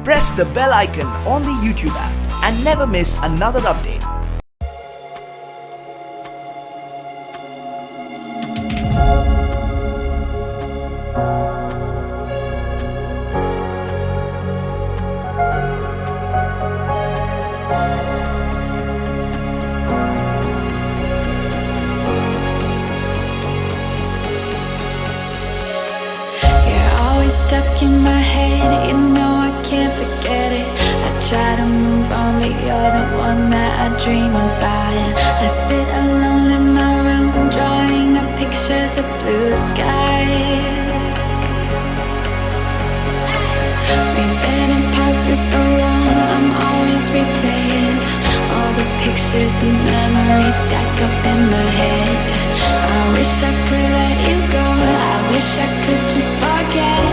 Press the bell icon on the YouTube app and never miss another update. Stuck in my head, you know I can't forget it. I try to move on, but you're the one that I dream about. I sit alone in my room, drawing up pictures of blue skies. We've been apart for so long, I'm always replaying all the pictures and memories stacked up in my head. I wish I could let you go, I wish I could just forget.